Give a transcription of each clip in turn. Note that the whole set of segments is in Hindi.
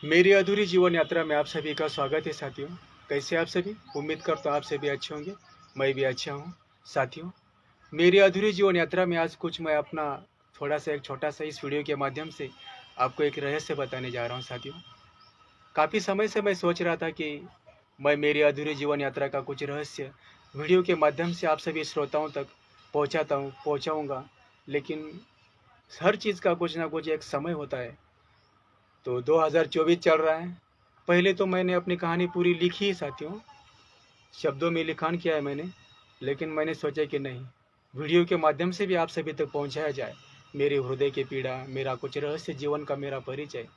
मेरी अधूरी जीवन यात्रा में आप सभी का स्वागत है साथियों। कैसे आप सभी? उम्मीद करता हूँ आप सभी अच्छे होंगे। मैं भी अच्छा हूँ। साथियों, मेरी अधूरी जीवन यात्रा में आज कुछ मैं अपना थोड़ा सा एक छोटा सा इस वीडियो के माध्यम से आपको एक रहस्य बताने जा रहा हूँ साथियों। काफ़ी समय से मैं सोच रहा था कि मैं मेरी अधूरी जीवन यात्रा का कुछ रहस्य वीडियो के माध्यम से आप सभी श्रोताओं तक पहुँचाऊँगा, लेकिन हर चीज़ का कुछ ना कुछ एक समय होता है। तो 2024 चल रहा है। पहले तो मैंने अपनी कहानी पूरी लिखी ही साथियों, शब्दों में लिखान किया है मैंने, लेकिन मैंने सोचा कि नहीं, वीडियो के माध्यम से भी आप सभी तक पहुंचाया जाए मेरे हृदय की पीड़ा, मेरा कुछ रहस्य जीवन का, मेरा परिचय।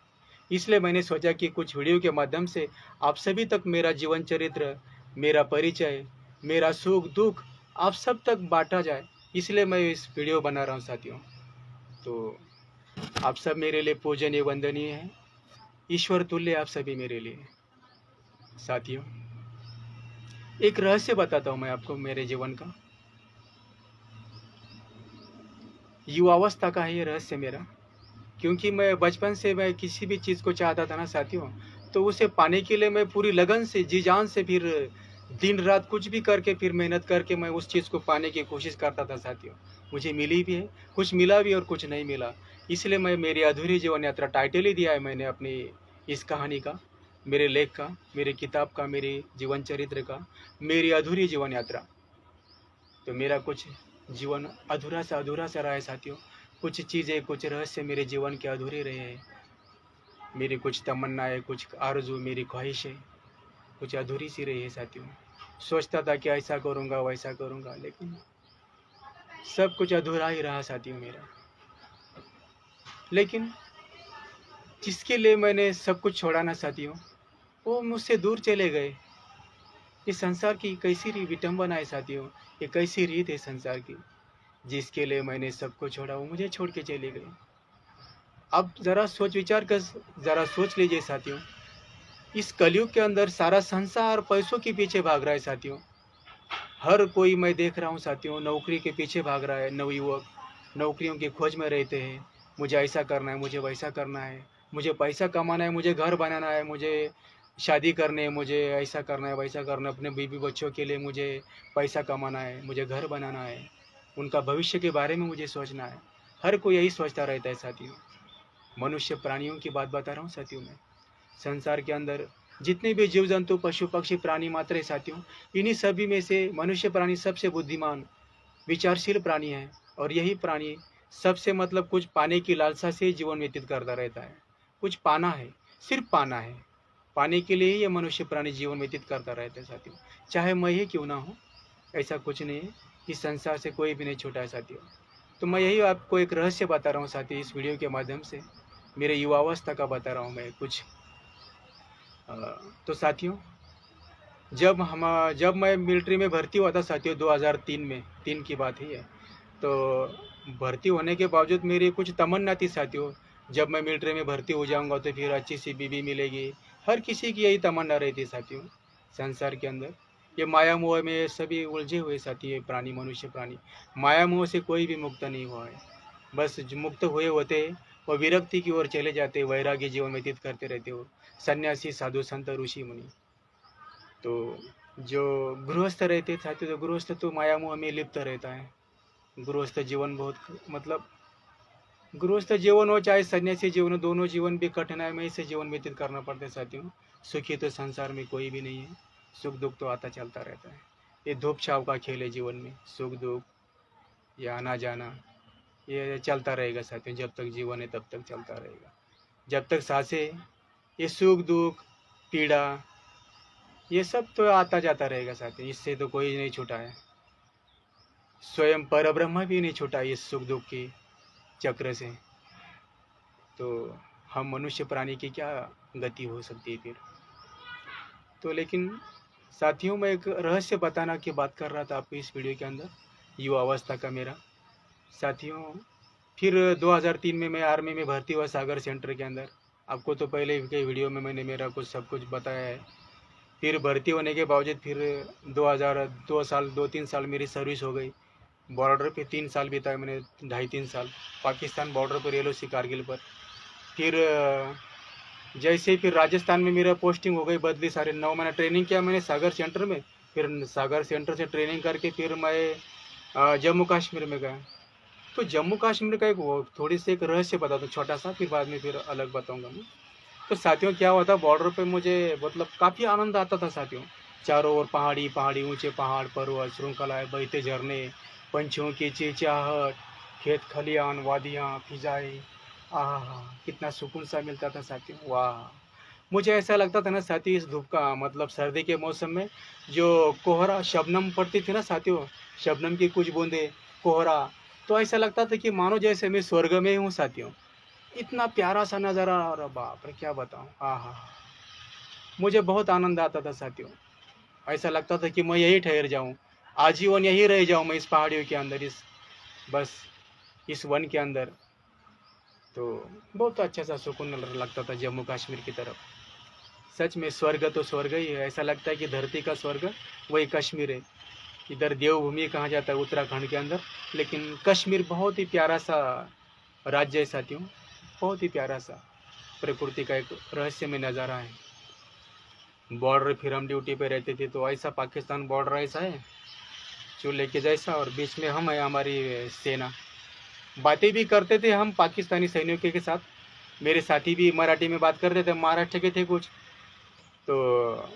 इसलिए मैंने सोचा कि कुछ वीडियो के माध्यम से आप सभी तक मेरा जीवन चरित्र, मेरा परिचय, मेरा सुख दुख आप सब तक बांटा जाए। इसलिए मैं इस वीडियो बना रहा हूँ साथियों। तो आप सब मेरे लिए पूजनीय वंदनीय हैं, ईश्वर तुल्य आप सभी मेरे लिए। साथियों, एक रहस्य बताता हूँ मैं आपको मेरे जीवन का। युवावस्था का है ये रहस्य मेरा, क्योंकि मैं बचपन से मैं किसी भी चीज़ को चाहता था ना साथियों, तो उसे पाने के लिए मैं पूरी लगन से, जी जान से, फिर दिन रात कुछ भी करके, फिर मेहनत करके मैं उस चीज़ को पाने की कोशिश करता था साथियों। मुझे मिली भी है, कुछ मिला भी और कुछ नहीं मिला। इसलिए मैं मेरी अधूरी जीवन यात्रा टाइटल ही दिया है मैंने अपनी इस कहानी का, मेरे लेख का, मेरी किताब का, मेरे जीवन चरित्र का, मेरी अधूरी जीवन यात्रा। तो मेरा कुछ जीवन अधूरा सा रहा है साथियों। कुछ चीज़ें, कुछ रहस्य मेरे जीवन के अधूरे रहे हैं। मेरी कुछ तमन्नाएं, कुछ आरज़ू, मेरी ख्वाहिशें कुछ अधूरी सी रही है साथियों। सोचता था कि ऐसा करूँगा, वैसा करूँगा, लेकिन सब कुछ अधूरा ही रहा साथियों मेरा। लेकिन जिसके लिए मैंने सब कुछ छोड़ा ना साथियों, वो मुझसे दूर चले गए। इस संसार की कैसी विटंबना है साथियों, ये कैसी रीत है संसार की। जिसके लिए मैंने सबको छोड़ा, वो मुझे छोड़ के चले गए। अब ज़रा सोच विचार कर, ज़रा सोच लीजिए साथियों, इस कलयुग के अंदर सारा संसार पैसों के पीछे भाग रहा है साथियों। हर कोई मैं देख रहा हूँ साथियों, नौकरी के पीछे भाग रहा है। नवयुवक नौकरियों की खोज में रहते हैं। मुझे ऐसा करना है, मुझे वैसा करना है, मुझे पैसा कमाना है, मुझे घर बनाना है, मुझे शादी करनी है, मुझे ऐसा करना है, वैसा करना है, अपने बीवी बच्चों के लिए मुझे पैसा कमाना है, मुझे घर बनाना है, उनका भविष्य के बारे में मुझे सोचना है। हर कोई यही सोचता रहता है साथियों। मनुष्य प्राणियों की बात बता रहा हूँ साथियों मैं। संसार के अंदर जितने भी जीव जंतु, पशु पक्षी, प्राणी मात्र है साथियों, इन्हीं सभी में से मनुष्य प्राणी सबसे बुद्धिमान, विचारशील प्राणी है। और यही प्राणी सबसे मतलब कुछ पाने की लालसा से जीवन व्यतीत करता रहता है। कुछ पाना है, सिर्फ पाना है, पाने के लिए ही ये मनुष्य प्राणी जीवन व्यतीत करता रहता है साथियों। चाहे मैं ही क्यों ना हो, ऐसा कुछ नहीं है। इस संसार से कोई भी नहीं छूटा है साथियों। तो मैं यही आपको एक रहस्य बता रहा हूँ साथियों, इस वीडियो के माध्यम से मेरे युवावस्था का बता रहा हूँ मैं कुछ। अ, तो साथियों, जब मैं मिलिट्री में भर्ती हुआ था साथियों, 2003 में, 3 की बात ही है। तो भर्ती होने के बावजूद मेरी कुछ तमन्ना थी साथियों, जब मैं मिलिट्री में भर्ती हो जाऊंगा तो फिर अच्छी सी बीवी मिलेगी। हर किसी की यही तमन्ना रहती साथियों संसार के अंदर। ये माया मोह में सभी उलझे हुए साथी है, प्राणी, मनुष्य प्राणी। माया मोह से कोई भी मुक्त नहीं हुआ है। बस जो मुक्त हुए होते हैं वो विरक्ति की ओर चले जाते, वैराग्य जीवन व्यतीत करते रहते हो, सन्यासी, साधु, संत, ऋषि, मुनि। तो जो गृहस्थ रहते साथी, तो गृहस्थ तो माया मोह में लिप्त रहता है। गृहस्थ जीवन बहुत मतलब, गृहस्थ जीवन हो चाहे सन्यासी जीवन हो, दोनों जीवन भी कठिनाई में से जीवन व्यतीत करना पड़ता है साथियों। सुखी तो संसार में कोई भी नहीं है, सुख दुख तो आता चलता रहता है। ये धूप छाव का खेल है जीवन में, सुख दुख, ये आना जाना, ये चलता रहेगा साथियों। जब तक जीवन है तब तक चलता रहेगा, जब तक सांसें, ये सुख दुख, पीड़ा, ये सब तो आता जाता रहेगा साथियों। इससे तो कोई नहीं छूटा है, स्वयं परब्रह्म भी नहीं छूटा इस सुख दुख के चक्र से। तो हम मनुष्य प्राणी की क्या गति हो सकती है फिर? तो लेकिन साथियों, मैं एक रहस्य बताना की बात कर रहा था आपको इस वीडियो के अंदर, युवा अवस्था का मेरा। साथियों, फिर 2003 में मैं आर्मी में भर्ती हुआ सागर सेंटर के अंदर। आपको तो पहले के वीडियो में मैंने मेरा कुछ सब कुछ बताया है। फिर भर्ती होने के बावजूद फिर 2 3 साल मेरी सर्विस हो गई। बॉर्डर पे 3 साल बिताए मैंने, 2.5 3 साल पाकिस्तान बॉर्डर पर, एलओसी कारगिल पर। फिर जैसे ही फिर राजस्थान में मेरा पोस्टिंग हो गई, बदली, सारे 9 महीना ट्रेनिंग किया मैंने सागर सेंटर में। फिर सागर सेंटर से ट्रेनिंग करके फिर मैं जम्मू कश्मीर में गया। तो जम्मू कश्मीर का एक वो थोड़ी सी एक रहस्य बताता हूँ छोटा सा, फिर बाद में फिर अलग बताऊंगा मैं। तो साथियों क्या हुआ था, बॉर्डर पे मुझे मतलब काफ़ी आनंद आता था साथियों। चारों ओर पहाड़ी पहाड़ी, ऊंचे पहाड़, पर्वत, श्रृंखलाएं, बहते झरने, पंछियों की चिहचहाहट, खेत खलियान, वादियाँ, फिजाएं, आहा, कितना सुकून सा मिलता था साथियों, वाह। मुझे ऐसा लगता था ना साथियों, इस धूप का मतलब सर्दी के मौसम में जो कोहरा शबनम पड़ती थी ना साथियों, शबनम की कुछ बूंदे, कोहरा, तो ऐसा लगता था कि मानो जैसे मैं स्वर्ग में ही हूँ साथियों। इतना प्यारा सा नज़ारा, और बाप रे क्या बताऊँ, आहा, मुझे बहुत आनंद आता था साथियों। ऐसा लगता था कि मैं यही ठहर जाऊँ, आजीवन यही रह जाऊँ मैं, इस पहाड़ियों के अंदर, इस बस इस वन के अंदर। तो बहुत अच्छा सा सुकून लगता था जम्मू कश्मीर की तरफ। सच में स्वर्ग तो स्वर्ग ही है, ऐसा लगता है कि धरती का स्वर्ग वही कश्मीर है। इधर देवभूमि कहा जाता है उत्तराखंड के अंदर, लेकिन कश्मीर बहुत ही प्यारा सा राज्य है साथियों, बहुत ही प्यारा सा, प्रकृति का एक रहस्यमय नज़ारा है। बॉर्डर फिर हम ड्यूटी पे रहते थे तो ऐसा पाकिस्तान बॉर्डर ऐसा है चूल्हे के जैसा, और बीच में हम है, हमारी सेना। बातें भी करते थे हम पाकिस्तानी सैनिकों के साथ, मेरे साथी भी मराठी में बात करते थे, महाराष्ट्र के थे कुछ, तो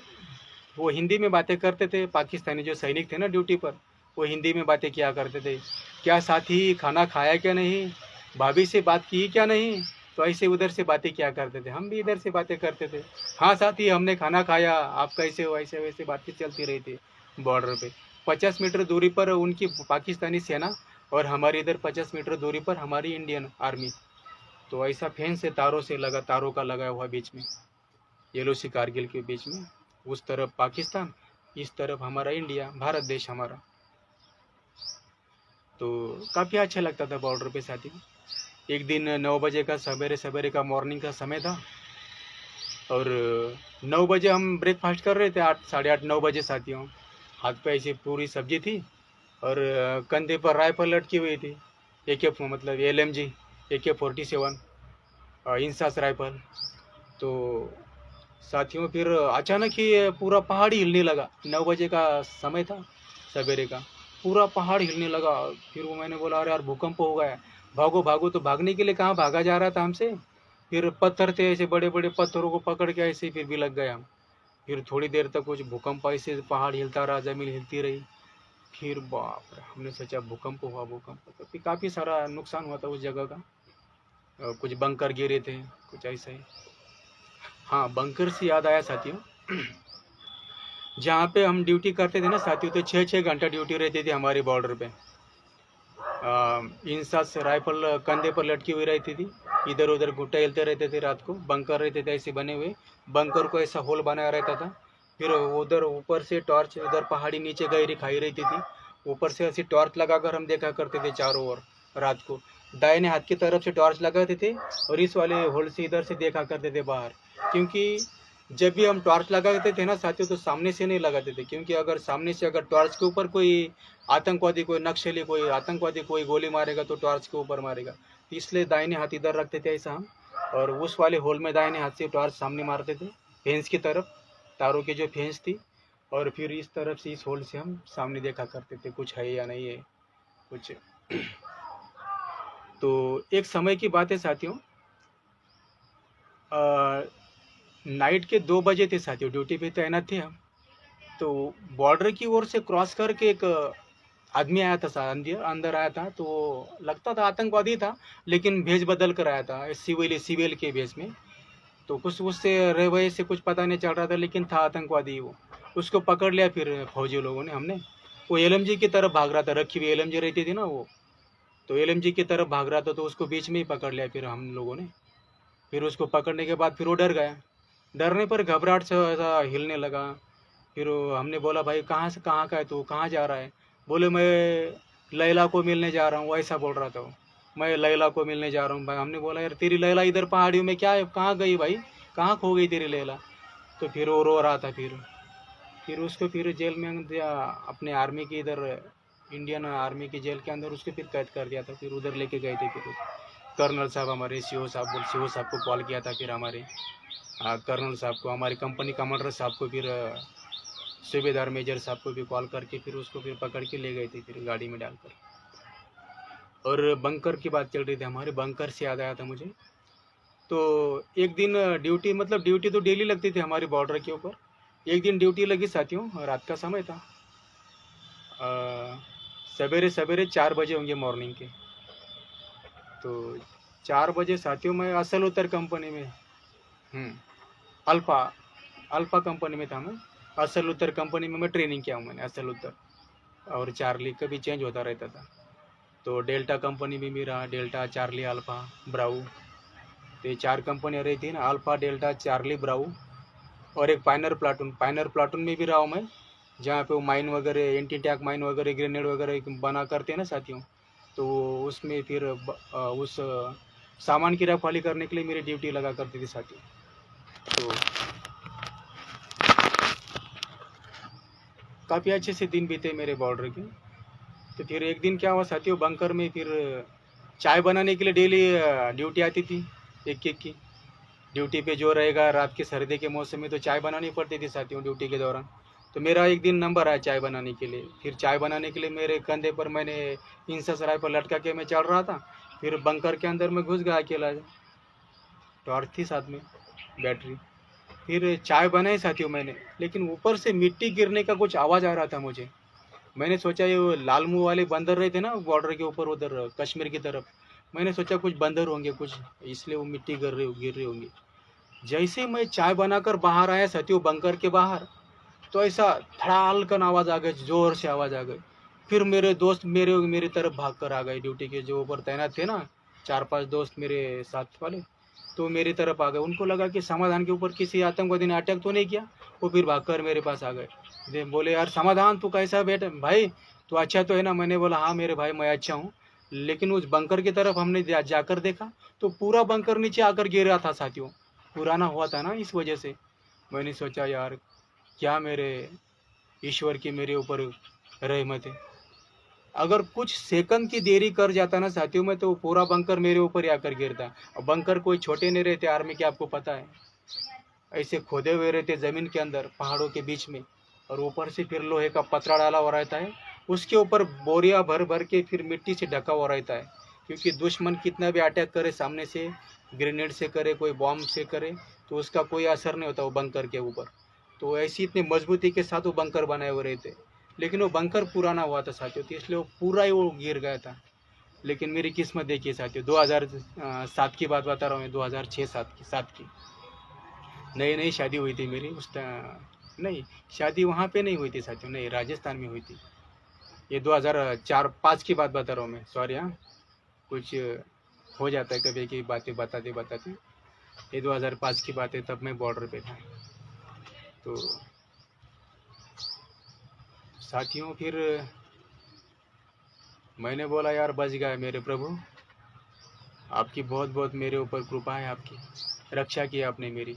वो हिंदी में बातें करते थे। पाकिस्तानी जो सैनिक थे ना ड्यूटी पर, वो हिंदी में बातें किया करते थे, क्या साथी खाना खाया क्या नहीं, भाभी से बात की क्या नहीं, तो ऐसे उधर से बातें किया करते थे, हम भी इधर से बातें करते थे, हाँ साथी हमने खाना खाया, आप कैसे हो, ऐसे वैसे बातें चलती रही थी बॉर्डर पे। 50 मीटर दूरी पर उनकी पाकिस्तानी सेना, और हमारी इधर 50 मीटर दूरी पर हमारी इंडियन आर्मी। तो ऐसा फेंस से तारों से लगा, तारों का लगा हुआ बीच में, येलो सी कारगिल के बीच में, उस तरफ पाकिस्तान, इस तरफ हमारा इंडिया, भारत देश हमारा। तो काफ़ी अच्छा लगता था बॉर्डर पे साथी। एक दिन 9 बजे का सवेरे सवेरे का मॉर्निंग का समय था, और 9 बजे हम ब्रेकफास्ट कर रहे थे, 8, 8:30, 9 बजे साथियों। हाथ पे ऐसी पूरी सब्जी थी, और कंधे पर राइफल लटकी हुई थी, मतलब LMG, AK-47 इंसास राइफल। तो साथियों फिर अचानक ही ये पूरा पहाड़ ही हिलने लगा, 9 बजे का समय था सवेरे का, पूरा पहाड़ हिलने लगा। फिर वो मैंने बोला अरे यार भूकंप हो गया, भागो भागो, तो भागने के लिए कहाँ भागा जा रहा था हमसे, फिर पत्थर थे, ऐसे बड़े बड़े पत्थरों को पकड़ के ऐसे ही फिर भी लग गए हम। फिर थोड़ी देर तक कुछ भूकंप, ऐसे पहाड़ हिलता रहा, जमीन हिलती रही। फिर बाप रे, हमने सोचा भूकंप हुआ, भूकंप, तो फिर काफ़ी सारा नुकसान हुआ था उस जगह का, कुछ बंकर गिरे थे, कुछ ऐसा ही। हाँ, बंकर से याद आया साथियों, जहाँ पे हम ड्यूटी करते थे ना साथियों, तो 6-6 घंटा ड्यूटी रहती थी हमारे बॉर्डर पे। इंसास राइफल कंधे पर लटकी हुई रहती थी, इधर उधर घुट्टा हिलते रहते थे, रात को बंकर रहते थे ऐसे बने हुए, बंकर को ऐसा होल बनाया रहता था। फिर उधर ऊपर से टॉर्च, उधर पहाड़ी नीचे गहरी खाई रहती थी, ऊपर से ऐसी टॉर्च लगाकर हम देखा करते थे चारों ओर रात को। दाहिने हाथ की तरफ से टॉर्च लगाते थे, और इस वाले होल से इधर से देखा करते थे बाहर, क्योंकि जब भी हम टॉर्च लगाते थे ना साथियों, तो सामने से नहीं लगाते थे, क्योंकि अगर सामने से अगर टॉर्च के ऊपर कोई आतंकवादी, कोई नक्सली, कोई आतंकवादी कोई गोली मारेगा तो टॉर्च के ऊपर मारेगा, तो इसलिए दाहिने हाथ इधर रखते थे ऐसा हम, और उस वाले होल में दाहिने हाथ से टॉर्च सामने मारते थे, फेंस की तरफ, तारों की जो फेंस थी, और फिर इस तरफ से इस होल से हम सामने देखा करते थे कुछ है या नहीं है कुछ। तो एक समय की बात है साथियों, नाइट के 2 बजे थे साथियों, ड्यूटी पे तैनात थे हम। तो बॉर्डर की ओर से क्रॉस करके एक आदमी आया था, अंदर अंदर आया था, तो लगता था आतंकवादी था, लेकिन भेष बदल कर आया था, सिविल सिविल के भेष में। तो कुछ उससे रवैये से कुछ पता नहीं चल रहा था, लेकिन था आतंकवादी वो। उसको पकड़ लिया फिर फौजी लोगों ने, हमने। वो LMG की तरफ भाग रहा था, रखी हुई LMG रहती थी ना वो, तो LMG की तरफ भाग रहा था, तो उसको बीच में ही पकड़ लिया फिर हम लोगों ने। फिर उसको पकड़ने के बाद फिर वो डर गया, डरने पर घबराहट से ऐसा हिलने लगा। फिर हमने बोला भाई कहाँ से, कहाँ का है तू, कहाँ जा रहा है, बोले मैं लैला को मिलने जा रहा हूँ, ऐसा बोल रहा था वो, मैं लैला को मिलने जा रहा हूँ भाई। हमने बोला यार तेरी लैला इधर पहाड़ियों में क्या है, कहाँ गई भाई, कहाँ खो गई तेरी लैला। तो फिर वो रो रहा था, फिर उसको फिर जेल में दिया, अपने आर्मी की इधर, इंडियन आर्मी की जेल के अंदर उसको फिर कैद कर दिया था, फिर उधर लेके गए थे। फिर कर्नल साहब हमारे, CO साहब को कॉल किया था फिर हमारे, कर्नल साहब को, हमारी कंपनी कमांडर साहब को, फिर सूबेदार मेजर साहब को भी कॉल करके फिर उसको फिर पकड़ के ले गए थे फिर गाड़ी में डालकर। और बंकर की बात चल रही थी हमारे, बंकर से याद आया था मुझे। तो एक दिन ड्यूटी, मतलब ड्यूटी तो डेली लगती थी हमारी बॉर्डर के ऊपर। एक दिन ड्यूटी लगी साथियों, रात का समय था, सवेरे सवेरे 4 बजे होंगे मॉर्निंग के। तो 4 बजे साथियों मैं असल उत्तर कंपनी में, अल्फा अल्फा कंपनी में था मैं। असल उत्तर कंपनी में मैं ट्रेनिंग किया हूँ मैंने, असल उत्तर और चार्ली का भी चेंज होता रहता था। तो डेल्टा कंपनी में भी रहा, डेल्टा, चार्ली, अल्फा, ब्राउ, तो ये 4 कंपनियाँ रही थी ना, अल्फा, डेल्टा, चार्ली, ब्राउ। और एक पाइनर प्लाटून में भी रहा हूँ मैं, जहाँ पे वो माइन वगैरह, एंटी टैंक माइन वगैरह, ग्रेनेड वगैरह बना करते हैं ना साथियों। तो उसमें फिर उस सामान की रखवाली करने के लिए मेरी ड्यूटी लगा करती थी साथियों। तो काफ़ी अच्छे से दिन बीते मेरे बॉर्डर के। तो फिर एक दिन क्या हुआ साथियों, बंकर में फिर चाय बनाने के लिए डेली ड्यूटी आती थी, एक एक की ड्यूटी पे जो रहेगा। रात के सर्दी के मौसम में तो चाय बनानी पड़ती थी साथियों ड्यूटी के दौरान। तो मेरा एक दिन नंबर आया चाय बनाने के लिए। फिर चाय बनाने के लिए मेरे कंधे पर मैंने इंसास राइफल लटका के मैं चल रहा था। फिर बंकर के अंदर मैं घुस गया अकेला, टॉर्च थी साथ में, बैटरी। फिर चाय बनाई साथियों मैंने, लेकिन ऊपर से मिट्टी गिरने का कुछ आवाज़ आ रहा था मुझे। मैंने सोचा ये वो लाल मुंह वाले बंदर रहे थे ना बॉर्डर के ऊपर, उधर कश्मीर की तरफ। मैंने सोचा कुछ बंदर होंगे कुछ, इसलिए वो मिट्टी गिर रही होंगी। जैसे ही मैं चाय बनाकर बाहर आया साथियों बंकर के बाहर, तो ऐसा धड़ाल कर आवाज़ आ गई, जोर से आवाज़ आ गई। फिर मेरे दोस्त मेरी तरफ भाग कर आ गए, ड्यूटी के जो ऊपर तैनात थे ना, 4-5 दोस्त मेरे साथ वाले, तो मेरी तरफ आ गए। उनको लगा कि समाधान के ऊपर किसी आतंकवादी ने अटैक तो नहीं किया। वो फिर भागकर मेरे पास आ गए, बोले यार समाधान तू कैसा है बेटा भाई, तू अच्छा तो है ना। मैंने बोला हाँ मेरे भाई मैं अच्छा हूँ। लेकिन उस बंकर की तरफ हमने जाकर देखा तो पूरा बंकर नीचे आकर गिर रहा था साथियों, पुराना हुआ था ना, इस वजह से। मैंने सोचा यार क्या मेरे ईश्वर की मेरे ऊपर रहमत है। अगर कुछ सेकंड की देरी कर जाता ना साथियों में, तो पूरा बंकर मेरे ऊपर ही आकर गिरता। और बंकर कोई छोटे नहीं रहते आर्मी के, आपको पता है, ऐसे खोदे हुए रहते ज़मीन के अंदर पहाड़ों के बीच में। और ऊपर से फिर लोहे का पतरा डाला हुआ रहता है, उसके ऊपर बोरिया भर भर के फिर मिट्टी से ढका हुआ रहता है। क्योंकि दुश्मन कितना भी अटैक करे सामने से, ग्रेनेड से करे, कोई बॉम्ब से करे, तो उसका कोई असर नहीं होता वो बंकर के ऊपर। तो ऐसी इतनी मजबूती के साथ वो बंकर बनाए हुए रहते। लेकिन वो बंकर पुराना हुआ था साथियों, तो इसलिए वो पूरा ही वो गिर गया था। लेकिन मेरी किस्मत देखिए साथियों, 2007 की बात बता रहा हूँ, 2006-7 की नई नई शादी हुई थी मेरी नहीं, शादी वहाँ पे नहीं हुई थी साथियों, नहीं, राजस्थान में हुई थी। ये 2004-5 की बात बता रहा हूँ मैं, सॉरी हाँ, कुछ हो जाता है कभी की बातें बताते बताते। ये 2005 की बात है, तब मैं बॉर्डर पे था। तो साथियों फिर मैंने बोला यार बच गया मेरे प्रभु, आपकी बहुत बहुत मेरे ऊपर कृपा है, आपकी रक्षा की आपने मेरी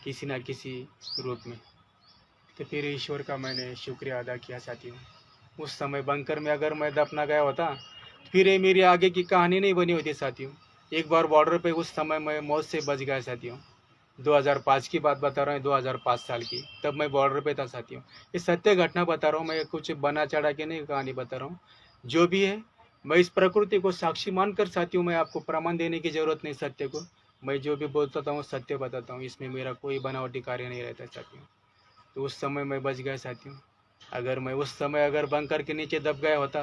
किसी ना किसी रूप में। तो फिर ईश्वर का मैंने शुक्रिया अदा किया साथियों। उस समय बंकर में अगर मैं दफना गया होता, फिर ये मेरी आगे की कहानी नहीं बनी होती साथियों। एक बार बॉर्डर पे उस समय मैं मौत से बच गया साथियों। 2005 की बात बता रहा हूँ, 2005 साल की, तब मैं बॉर्डर पे था साथियों। ये सत्य घटना बता रहा हूँ मैं, कुछ बना चढ़ा के नहीं कहानी बता रहा हूँ। जो भी है, मैं इस प्रकृति को साक्षी मानकर साथियों, मैं आपको प्रमाण देने की जरूरत नहीं सत्य को। मैं जो भी बोलता हूँ सत्य बताता हूँ, इसमें मेरा कोई बनावटी कार्य नहीं रहता साथियों। तो उस समय मैं बच गया साथियों। अगर मैं उस समय अगर बंकर के नीचे दब गया होता,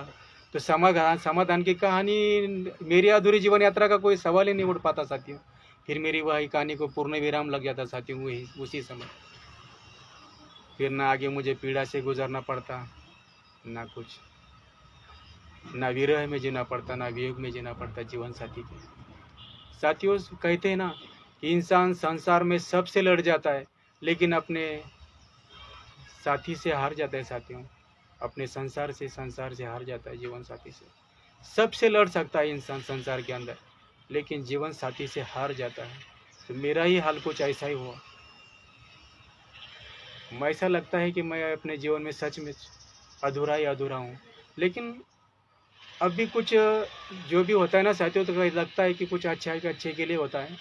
तो समाधान समाधान की कहानी, मेरी अधूरी जीवन यात्रा का कोई सवाल ही नहीं उठ पाता साथियों। फिर मेरी वही कहानी को पूर्ण विराम लग जाता साथियों, वही उसी समय। फिर ना आगे मुझे पीड़ा से गुजरना पड़ता, ना कुछ, ना विरह में जीना पड़ता, ना वियोग में जीना पड़ता जीवन साथी के। साथियों कहते हैं ना कि इंसान संसार में सबसे लड़ जाता है, लेकिन अपने साथी से हार जाता है साथियों। अपने संसार से हार जाता है, जीवन साथी से। सबसे लड़ सकता है इंसान संसार के अंदर, लेकिन जीवन साथी से हार जाता है। तो मेरा ही हाल कुछ ऐसा ही हुआ। मैं ऐसा लगता है कि मैं अपने जीवन में सच में अधूरा ही अधूरा हूँ। लेकिन अब भी कुछ जो भी होता है ना साथियों, तो लगता है कि कुछ अच्छे के लिए होता है।